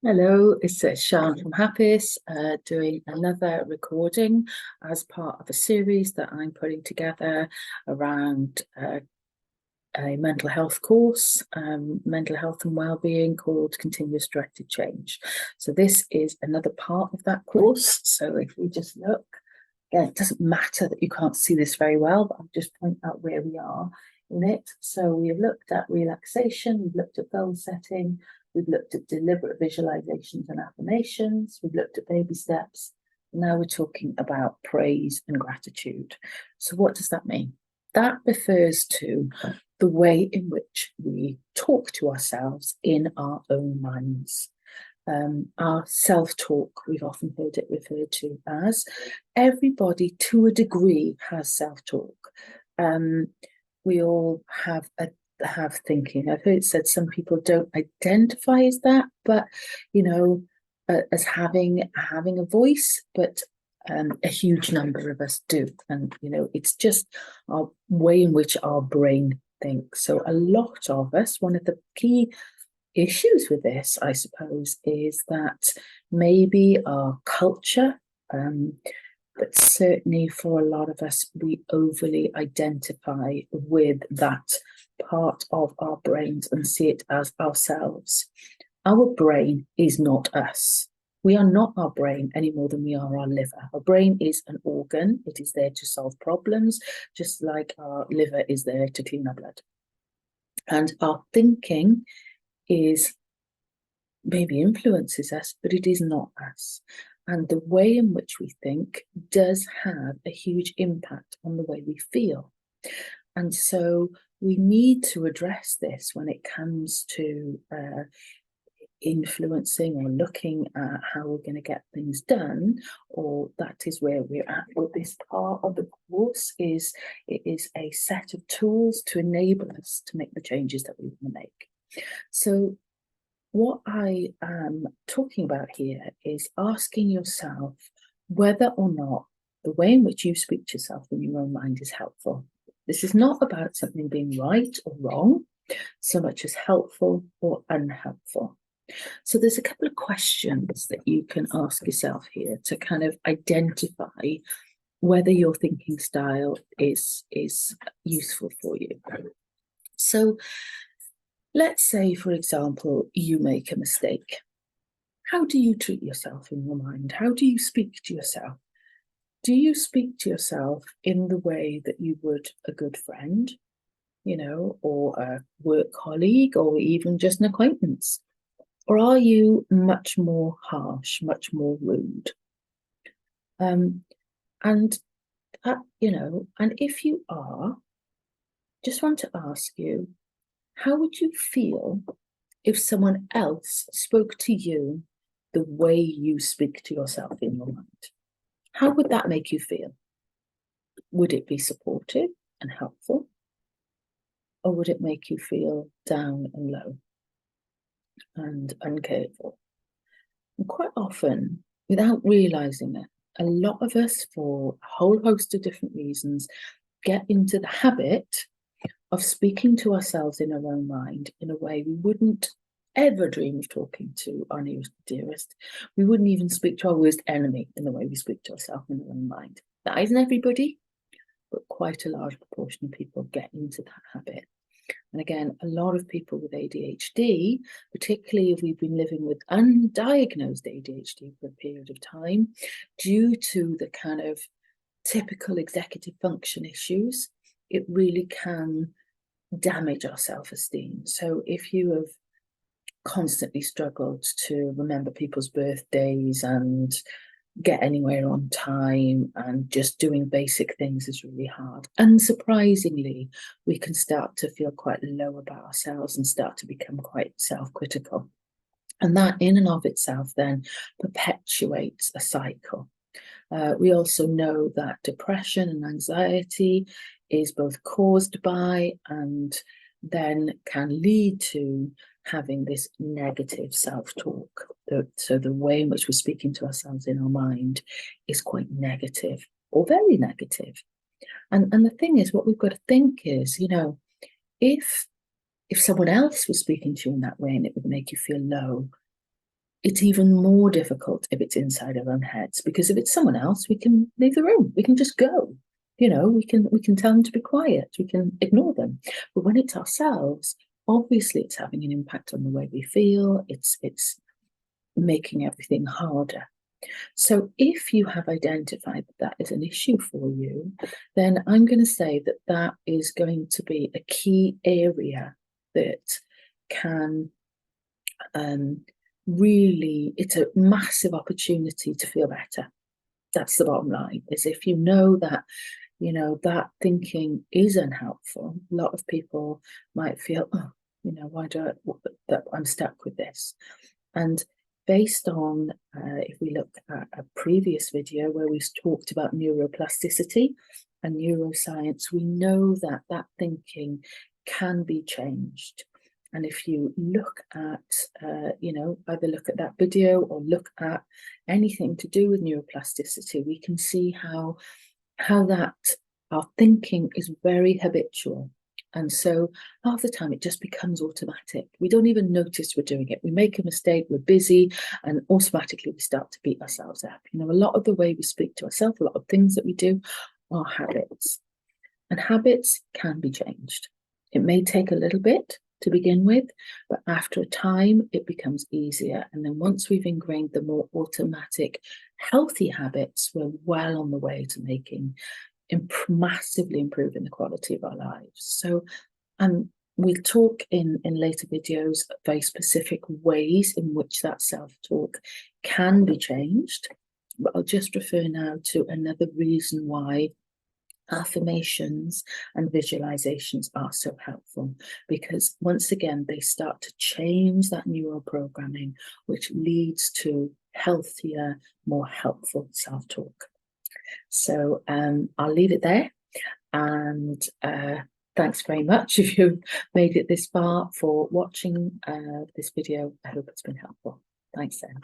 Hello, it's Sian from Happis, doing another recording as part of a series that I'm putting together around a mental health course, mental health and wellbeing, called Continuous Directed Change. So this is another part of that course. So if we just look, again, it doesn't matter that you can't see this very well, but I'll just point out where we are in it. So we've looked at relaxation, we've looked at goal setting, we've looked at deliberate visualizations and affirmations, we've looked at baby steps. Now we're talking about praise and gratitude. So what does that mean? That refers to the way in which we talk to ourselves in our own minds. Our self-talk, we've often heard it referred to as. Everybody, to a degree, has self-talk. We all have thinking. I've heard it said some people don't identify as that, but as having a voice, but a huge number of us do. And it's just our way in which our brain thinks. So a lot of us, one of the key issues with this, I suppose, is that maybe our culture, but certainly for a lot of us, we overly identify with that part of our brains and see it as ourselves. Our brain is not us. We are not our brain any more than we are our liver. Our brain is an organ. It is there to solve problems, just like our liver is there to clean our blood. And our thinking is maybe influences us, but it is not us. And the way in which we think does have a huge impact on the way we feel. And so we need to address this when it comes to influencing or looking at how we're going to get things done, or that is where we're at with this part of the course. It is a set of tools to enable us to make the changes that we want to make. So what I am talking about here is asking yourself whether or not the way in which you speak to yourself in your own mind is helpful. This is not about something being right or wrong, so much as helpful or unhelpful. So there's a couple of questions that you can ask yourself here to kind of identify whether your thinking style is useful for you. So let's say, for example, you make a mistake. How do you treat yourself in your mind? How do you speak to yourself? Do you speak to yourself in the way that you would a good friend, or a work colleague, or even just an acquaintance? Or are you much more harsh, much more rude? And if you are, just want to ask you, how would you feel if someone else spoke to you the way you speak to yourself in your mind? How would that make you feel? Would it be supportive and helpful? Or would it make you feel down and low and uncared for? And quite often, without realizing it, a lot of us, for a whole host of different reasons, get into the habit of speaking to ourselves in our own mind in a way we wouldn't ever dream of talking to our nearest dearest. We wouldn't even speak to our worst enemy in the way we speak to ourselves in our own mind. That isn't everybody, but quite a large proportion of people get into that habit. And again, a lot of people with ADHD, particularly if we've been living with undiagnosed ADHD for a period of time, due to the kind of typical executive function issues, it really can damage our self-esteem. So if you have constantly struggled to remember people's birthdays and get anywhere on time, and just doing basic things is really hard, unsurprisingly, we can start to feel quite low about ourselves and start to become quite self-critical. And that in and of itself then perpetuates a cycle. We also know that depression and anxiety is both caused by and then can lead to having this negative self-talk. So the way in which we're speaking to ourselves in our mind is quite negative or very negative. And the thing is, what we've got to think is, if someone else was speaking to you in that way and it would make you feel low, it's even more difficult if it's inside our own heads, because if it's someone else, we can leave the room, we can just go. You know, we can tell them to be quiet, we can ignore them. But when it's ourselves, obviously it's having an impact on the way we feel. It's making everything harder. So if you have identified that is an issue for you, then I'm going to say that that is going to be a key area that can really, it's a massive opportunity to feel better. That's the bottom line, is if you know that, you know, that thinking is unhelpful. A lot of people might feel, oh, you know, why do that I'm stuck with this? And based on, if we look at a previous video where we talked about neuroplasticity and neuroscience, we know that that thinking can be changed. And if you look at, you know, either look at that video or look at anything to do with neuroplasticity, we can see how that our thinking is very habitual. And so half the time it just becomes automatic. We don't even notice we're doing it. We make a mistake, we're busy, and automatically we start to beat ourselves up. You know, a lot of the way we speak to ourselves, a lot of things that we do are habits. And habits can be changed. It may take a little bit to begin with, but after a time it becomes easier. And then once we've ingrained the more automatic, healthy habits, we're well on the way to making massively improving the quality of our lives. So, we'll talk in later videos very specific ways in which that self-talk can be changed. But I'll just refer now to another reason why affirmations and visualizations are so helpful, because once again they start to change that neural programming, which leads to healthier, more helpful self-talk. So I'll leave it there, and thanks very much if you've made it this far for watching this video. I hope it's been helpful. Thanks then.